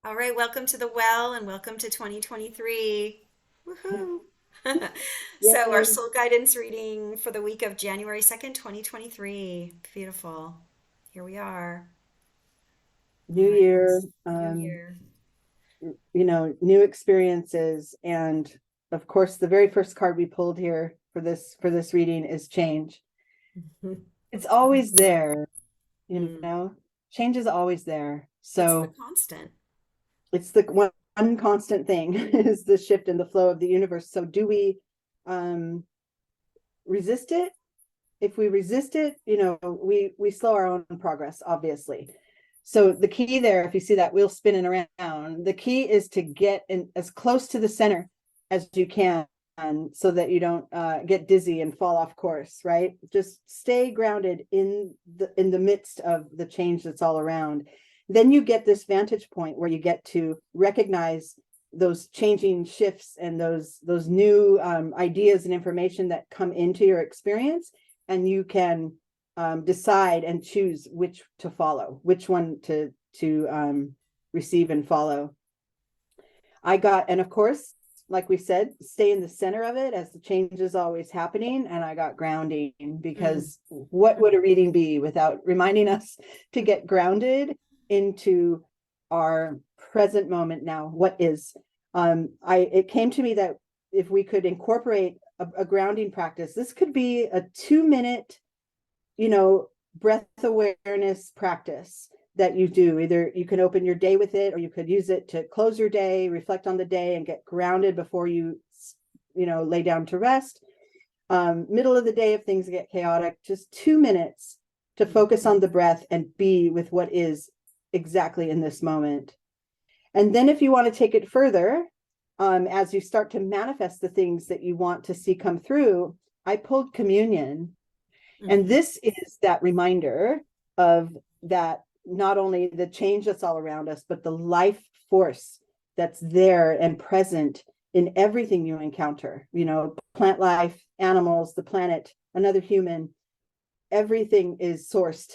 All right, welcome to the well and welcome to 2023. Woohoo! So, our Yay, soul guidance reading for the week of January 2nd, 2023. Beautiful. Here we are. All new right, year, new year. new experiences, and of course, the very first card we pulled here for this reading is change. It's always there, you Mm, know. Change is always there. it's the So constant. it's the one constant thing is the shift in the flow of the universe. So do we um resist it? If we resist it, we slow our own progress, obviously. So the key there, if you see that wheel spinning around, the key is to get in as close to the center as you can, so that you don't get dizzy and fall off course, right? Just stay grounded in the midst of the change that's all around. Then you get this vantage point where you get to recognize those changing shifts and those new ideas and information that come into your experience, and you can decide and choose which to follow, which one to receive and follow. And of course, like we said, stay in the center of it as the change is always happening. And I got grounding, Mm, because what would a reading be without reminding us to get grounded into our present moment now? What is? It came to me that if we could incorporate a grounding practice, this could be a 2 minute breath awareness practice that you do. Either you can open your day with it, or you could use it to close your day, reflect on the day, and get grounded before you lay down to rest. Middle of the day, if things get chaotic, just 2 minutes to mm, focus on the breath and be with what is exactly in this moment. And then if you want to take it further, as you start to manifest the things that you want to see come through, I pulled communion. And mhm. this is that reminder of that, not only the change that's all around us, but the life force that's there and present in everything you encounter, plant life, animals, the planet, another human. Everything is sourced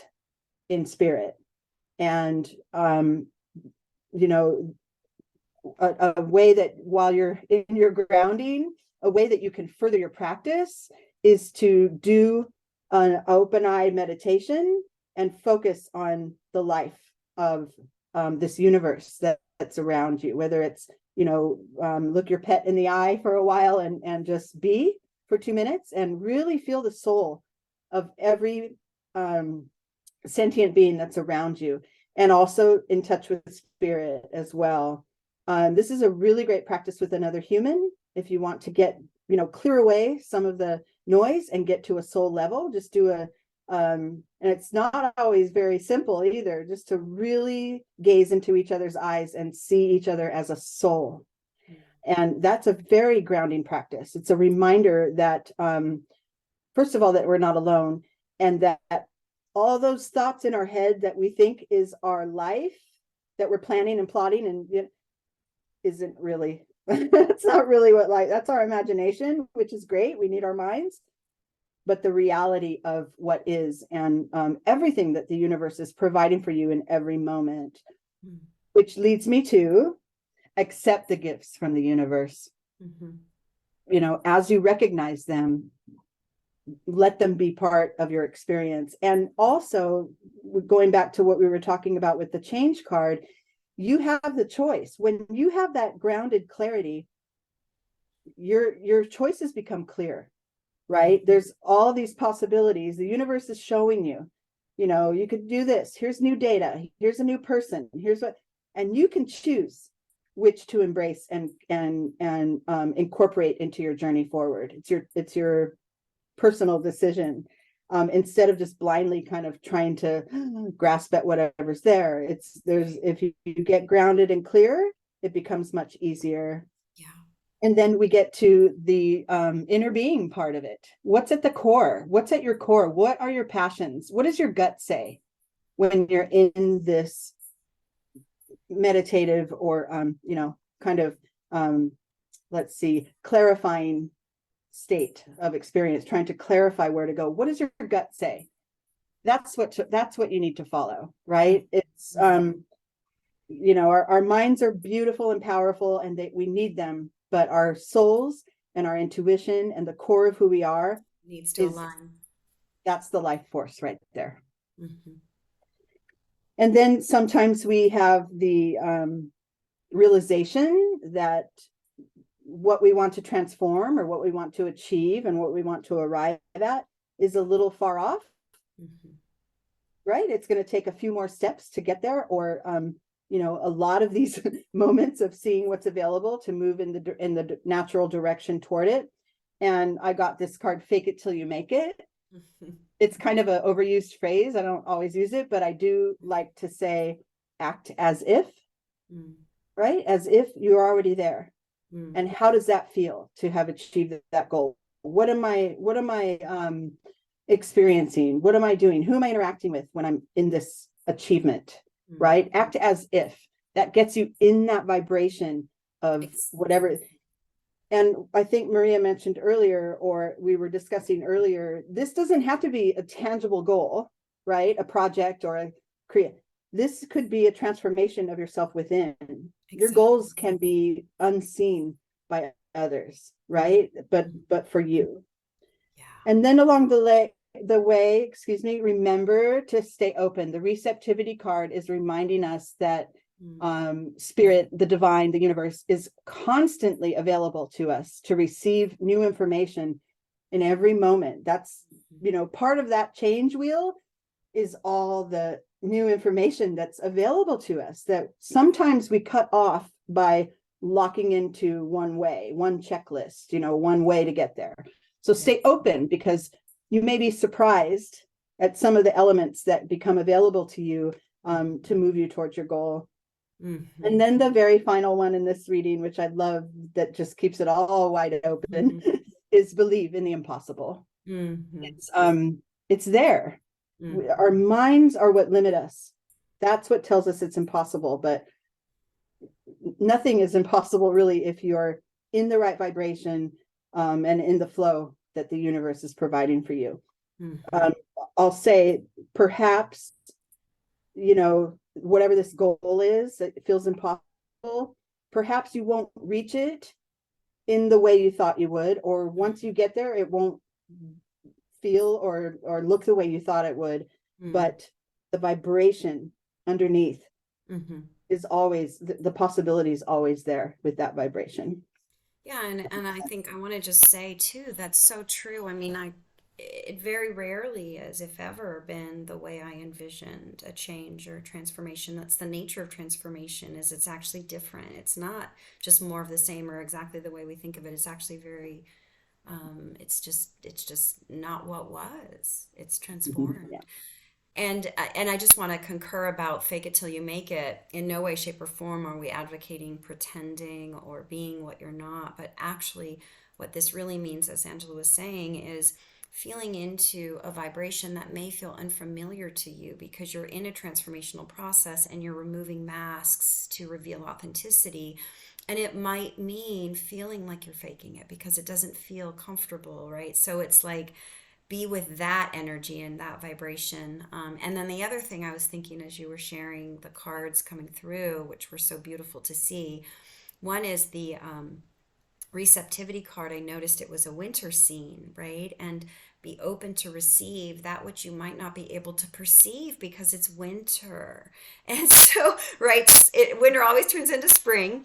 in spirit. And, you know, a way that while you're in your grounding, a way that you can further your practice is to do an open-eye meditation and focus on the life of this universe that's around you, whether it's look your pet in the eye for a while, and just be for 2 minutes and really feel the soul of every um, sentient being that's around you, and also in touch with spirit as well. This is a really great practice with another human. If you want to clear away some of the noise and get to a soul level, just do and it's not always very simple either, just to really gaze into each other's eyes and see each other as a soul. And that's a very grounding practice. It's a reminder that, first of all, that we're not alone, and that all those thoughts in our head that we think is our life, that we're planning and plotting, and isn't really. It's not really what life. That's our imagination, which is great. We need our minds, but the reality of what is, and everything that the universe is providing for you in every moment, Mm, which leads me to accept the gifts from the universe. mhm. As you recognize them, let them be part of your experience. And also, going back to what we were talking about with the change card, you have the choice. When you have that grounded clarity, your choices become clear, Mm, right? There's all these possibilities. The universe is showing you, you could do this. Here's new data. Here's a new person. Here's what, and you can choose which to embrace and incorporate into your journey forward. It's your personal decision, instead of just blindly kind of trying to grasp at whatever's there. If you get grounded and clear, it becomes much easier. yeah. And then we get to the inner being part of it. What's at the core? What's at your core? What are your passions? What does your gut say when you're in this meditative, or kind of, um, let's see, clarifying state of experience, trying to clarify where to go? What does your gut say? That's what you need to follow, right? It's Mhm. our minds are beautiful and powerful and that we need them, but our souls and our intuition and the core of who we are Needs to is align. that's the life force right there. Hmm. And then sometimes we have the realization that what we want to transform or what we want to achieve and what we want to arrive at is a little far off, Hmm. right? It's going to take a few more steps to get there, or a lot of these moments of seeing what's available to move in the natural direction toward it. And I got this card, fake it till you make it. It's kind of an overused phrase. I don't always use it, but I do like to say act as if, right? As if you're already there. And how does that feel to have achieved that goal? What am I experiencing? What am I doing? Who am I interacting with when I'm in this achievement? Right? Act as if. That gets you in that vibration of whatever. And I think Maria mentioned earlier, or we were discussing earlier, this doesn't have to be a tangible goal, right? A project or a create. This could be a transformation of yourself within. Your Exactly. goals can be unseen by others, right? But for you. Yeah. And then along the way, excuse me, remember to stay open. The receptivity card is reminding us that spirit, the divine, the universe is constantly available to us to receive new information in every moment. That's, part of that change wheel is all the new information that's available to us that sometimes we cut off by locking into one way, one checklist, one way to get there. So Yeah. stay open, because you may be surprised at some of the elements that become available to you to move you towards your goal. And Hmm. then the very final one in this reading, which I love, that just keeps it all wide open, Hmm. is believe in the impossible. Hmm. It's there. Hmm. Our minds are what limit us. That's what tells us it's impossible, but nothing is impossible really if you're in the right vibration, and in the flow that the universe is providing for you. Hmm. Um, I'll say perhaps, whatever this goal is that feels impossible, perhaps you won't reach it in the way you thought you would, or once you get there, it won't feel or look the way you thought it would. Hmm. But the vibration underneath Hmm. is always the possibility is always there with that vibration. Yeah, and I think I want to just say too, that's so true. I mean, it very rarely has, if ever, been the way I envisioned a change or transformation. That's the nature of transformation, is it's actually different. It's not just more of the same or exactly the way we think of it. It's actually very, it's just not what was. It's Yeah. transformed. And I just want to concur about fake it till you make it. In no way, shape, or form are we advocating pretending or being what you're not, but actually, what this really means, as Angela was saying, is feeling into a vibration that may feel unfamiliar to you because you're in a transformational process and you're removing masks to reveal authenticity. And it might mean feeling like you're faking it because it doesn't feel comfortable, right? So it's like, be with that energy and that vibration. And then the other thing I was thinking as you were sharing the cards coming through, which were so beautiful to see, one is the receptivity card. I noticed it was a winter scene, right? And be open to receive that which you might not be able to perceive because it's winter. And so, right, winter always turns into spring,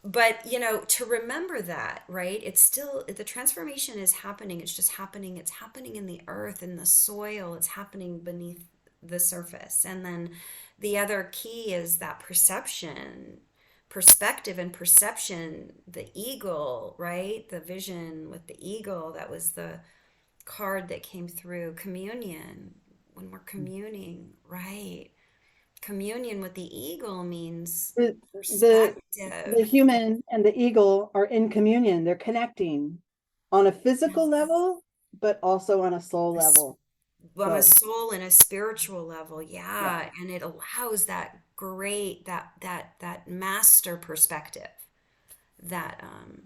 but to remember that, right, it's still, the transformation is happening. It's just happening. It's happening in the earth, in the soil. It's happening beneath the surface. And then the other key is that perspective and perception, the eagle, right, the vision with the eagle. That was the card that came through. Communion, when we're communing, right, communion with the eagle means the the the perspective. human and the eagle are in communion. They're connecting on a physical Yes. level, but also on a soul level. On a Both. soul and a spiritual level, Yeah. yeah, and it allows that great, that master perspective. That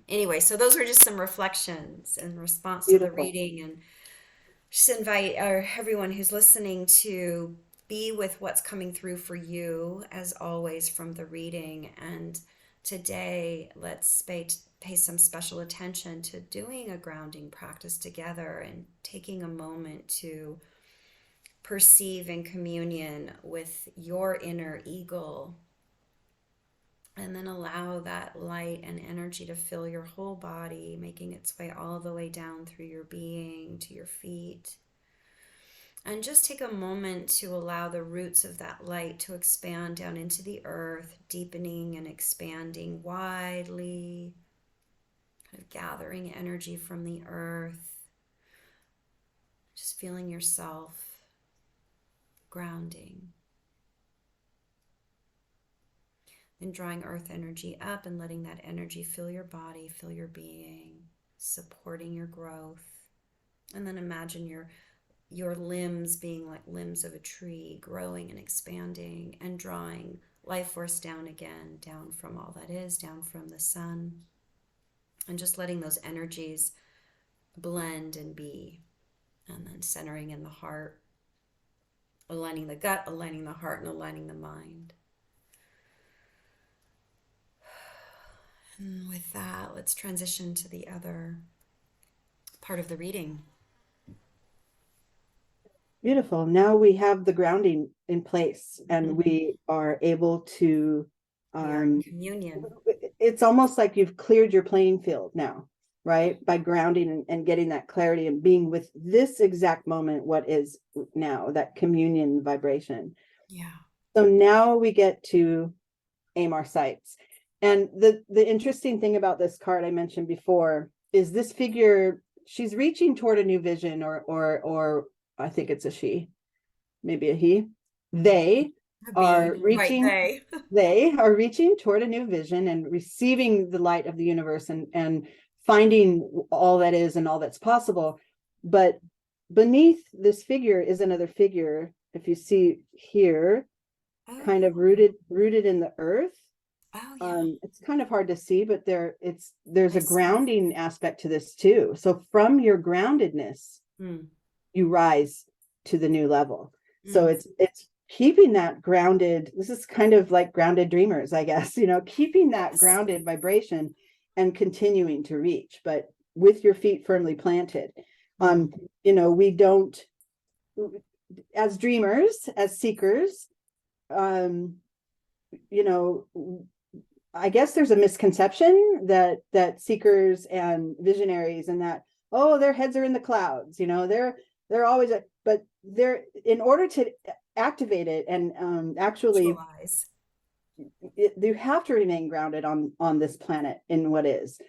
anyway, so those are just some reflections in response to the Beautiful. reading, and just invite everyone who's listening to be with what's coming through for you, as always, from the reading. And today, let's pay some special attention to doing a grounding practice together and taking a moment to perceive in communion with your inner eagle, and then allow that light and energy to fill your whole body, making its way all the way down through your being to your feet. And just take a moment to allow the roots of that light to expand down into the earth, deepening and expanding widely, kind of gathering energy from the earth, just feeling yourself grounding. Then drawing earth energy up and letting that energy fill your body, fill your being, supporting your growth. And then imagine your limbs being like limbs of a tree, growing and expanding and drawing life force down again, down from all that is, down from the sun, and just letting those energies blend and be. And then centering in the heart, aligning the gut, aligning the heart, and aligning the mind. And with that, let's transition to the other part of the reading. Beautiful. Now we have the grounding in place and Mm-hmm. we are able to, We are in um, communion. it's almost like you've cleared your playing field now, right? By grounding and getting that clarity and being with this exact moment, what is now, that communion vibration. Yeah. So now we get to aim our sights. And the interesting thing about this card I mentioned before is this figure, she's reaching toward a new vision, or I think it's a she, maybe a he. They A are bee. Right, reaching, they. they are reaching toward a new vision and receiving the light of the universe and finding all that is and all that's possible. But beneath this figure is another figure, if you see here, kind of Oh. rooted in the earth. Oh, yeah. It's kind of hard to see, but there's I a see. grounding aspect to this too. So from your groundedness, Mm. you rise to the new level. So Mm. it's keeping that grounded. This is kind of like grounded dreamers, I guess, keeping that Yes. grounded vibration and continuing to reach, but with your feet firmly planted. Mm. We don't, as dreamers, as seekers, um, you know, I guess there's a misconception that seekers and visionaries and that, oh, their heads are in the clouds, they're always, but they're, in order to activate it and actually, Visualize. you have to remain grounded on this planet in what is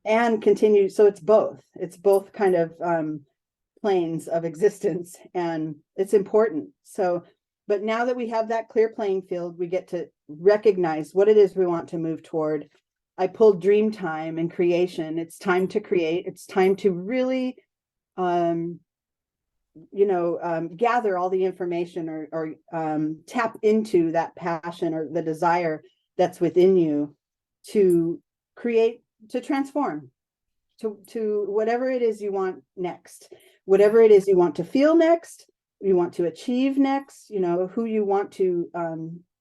and continue. So it's both kind of planes of existence, and it's important. So, but now that we have that clear playing field, we get to recognize what it is we want to move toward. I pulled dream time and creation. It's time to create. It's time to really gather all the information, or tap into that passion or the desire that's within you to create, to transform, to whatever it is you want next, Yeah. whatever it is you want to feel next, you want to achieve next, who you want to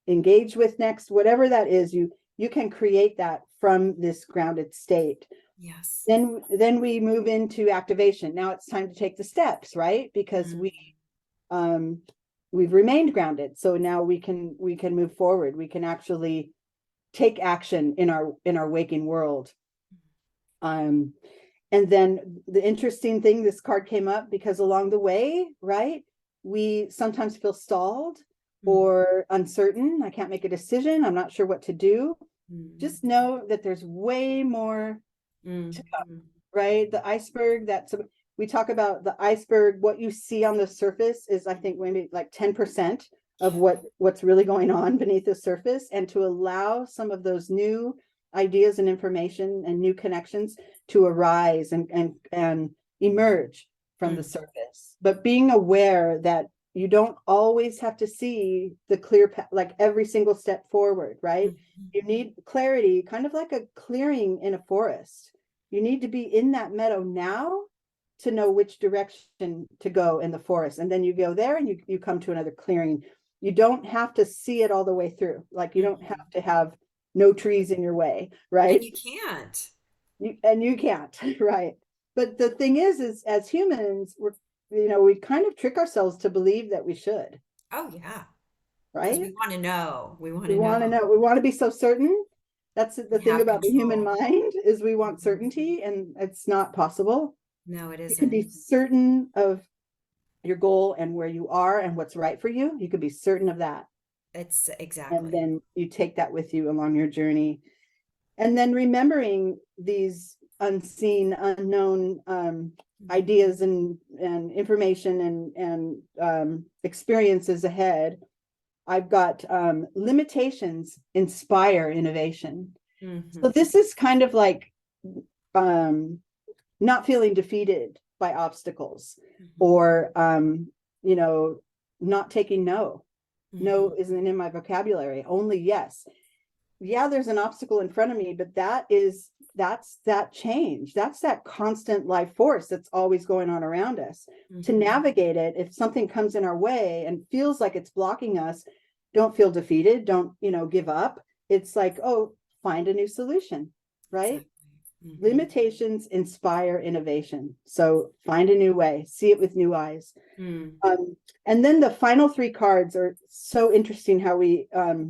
engage with next, whatever that is, you can create that from this grounded state. Yes. Then we move into activation. Now it's time to take the steps, right? Because Mm. um we've remained grounded, so now we can move forward. We can actually take action in our waking world. um and then the interesting thing, this card came up because along the way, right, we sometimes feel stalled Mm. or uncertain. I can't make a decision, I'm not sure what to do. Mm. Just know that there's way more, Mm. Mm. right? The iceberg, we talk about the iceberg. What you see on the surface is, I think, maybe like 10% of Yeah. what's really going on beneath the surface, and to allow some of those new ideas and information and new connections to arise and emerge from the Mm. surface. But being aware that you don't always have to see the clear path, like every single step forward, right? Mm. You need clarity, kind of like a clearing in a forest. You need to be in that meadow now to know which direction to go in the forest. And then you go there and you come to another clearing. You don't have to see it all the way through. Like you don't have Mhm. to have no trees in your way, And right? you can't. And you can't, right? But the thing is as humans, we kind of trick ourselves to believe that we should, Oh, yeah. Because right? we want to know. We want We to want to know. know. We want to be so certain. That's the We thing have about the human control. mind is we want Mhm. certainty, and it's not possible. No, it You can isn't. be certain of your goal and where you are and what's right for you. You can be certain of that. It's And exactly. then you take that with you along your journey. And then remembering these unseen, unknown Mhm. ideas and information and experiences ahead. I've got limitations inspire innovation. So Mhm. this is kind of like um, not feeling defeated by obstacles, Mhm. or you know, not taking no. No Mhm. isn't in my vocabulary. Only yes. Yeah, there's an obstacle in front of me, but that's that change. That's that constant life force that's always going on around us. To Mhm. navigate it, if something comes in our way and feels like it's blocking us, don't feel defeated. Don't, give up. It's like, oh, find a new solution, right? Exactly. Mhm. Limitations inspire innovation. So find a new way, see it with new eyes. Mm. Um, and then the final three cards are so interesting how we They're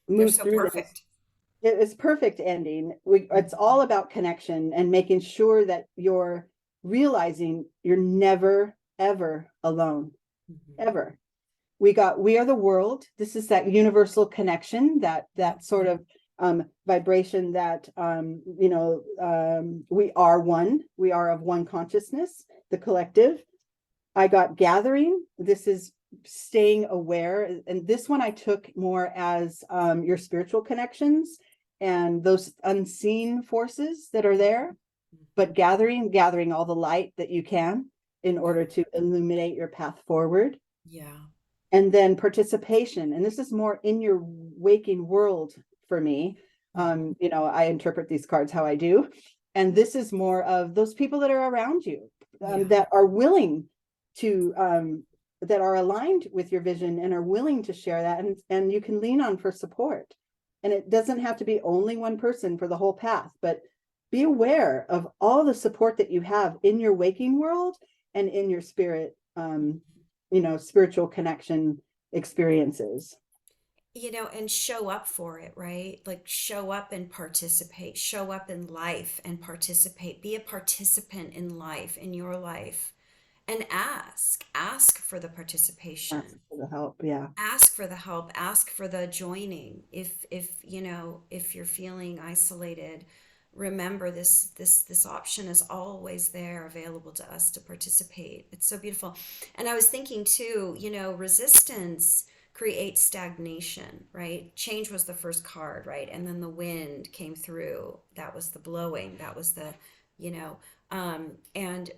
move so through this. perfect. It's perfect ending. It's Mhm. all about connection and making sure that you're realizing you're never ever alone, Mhm. ever. We are the world. This is that universal connection, that sort of vibration that we are one. We are of one consciousness, the collective. I got gathering. This is staying aware. And this one I took more as your spiritual connections and those unseen forces that are Mhm. there, but Mhm. gathering all the light that you can in order to illuminate your path forward. Yeah. And then participation. And this is more in your waking world for me. Mhm. I interpret these cards how I do. And this is more of those people that are around you, Yeah. that are willing to, that are aligned with your vision and are willing to share that. And you can lean on for support. And it doesn't have to be only one person for the whole path, but be aware of all the support that you have in your waking world and in your spirit, spiritual connection experiences. And show up for it, right? Like show up and participate, show up in life and participate, be a participant in life, in your life, and ask for the Ask participation. for the help. Yeah. Ask for the help, ask for the joining. If you're feeling isolated, remember this option is always there available to us to participate. It's so beautiful. And I was thinking too, resistance creates stagnation, right? Change was the first card, right? And then the wind came through. That was the blowing. That was the you know and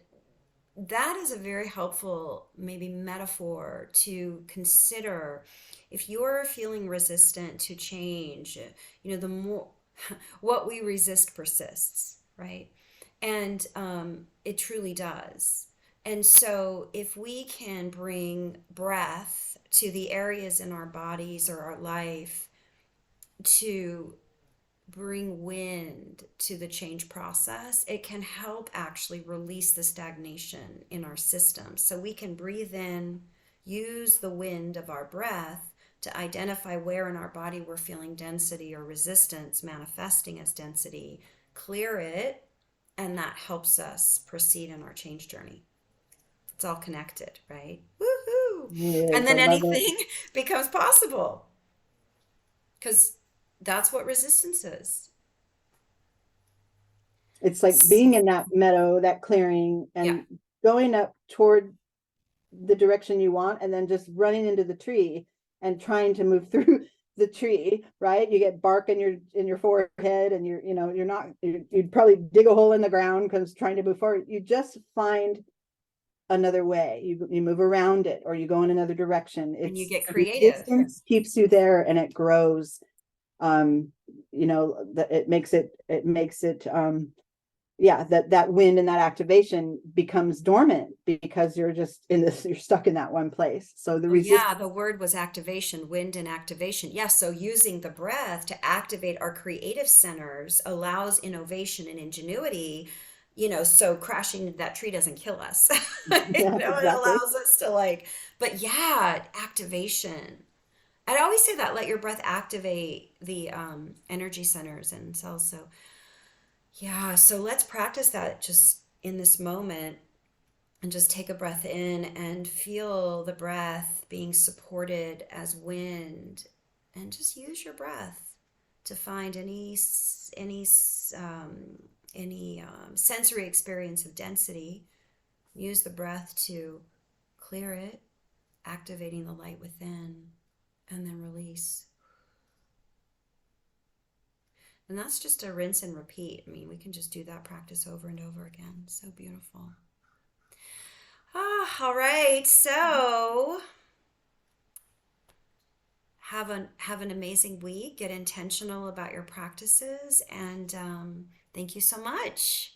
that is a very helpful maybe metaphor to consider. If you're feeling resistant to change, the more what we resist persists, right? And it truly does. And so if we can bring breath to the areas in our bodies or our life to bring wind to the change process, it can help actually release the stagnation in our system. So we can breathe in, use the wind of our breath to identify where in our body we're feeling density or resistance manifesting as density, clear it, and that helps us proceed in our change journey. It's all connected, right? Woohoo! And Yes, I then love it. anything becomes possible because that's what resistance is. It's like being in that meadow, that clearing, Yeah. and going up toward the direction you want, and then just running into the tree and trying to move through the tree, right? You get bark in your forehead, and you're not, you'd probably dig a hole in the ground because trying to move forward. You just find another way. You move around it, or you go in another direction. And you It's get the creative. resistance keeps you there, and it grows. That it makes it yeah, that wind and that activation becomes dormant because you're just in this, you're stuck in that one place. So the Oh, yeah, resist, the word was activation, wind and activation. Yeah, so using the breath to activate our creative centers allows innovation and ingenuity, so crashing into that tree doesn't kill us. yeah, It exactly. allows us to but yeah, activation. I'd always say that let your breath activate the energy centers and cells. So, yeah, so let's practice that just in this moment and just take a breath in and feel the breath being supported as wind, and just use your breath to find any sensory experience of density. Use the breath to clear it, activating the light within, and then release. And that's just a rinse and repeat. I mean, we can just do that practice over and over again. So beautiful. All right. So have an amazing week. Get intentional about your practices, and thank you so much.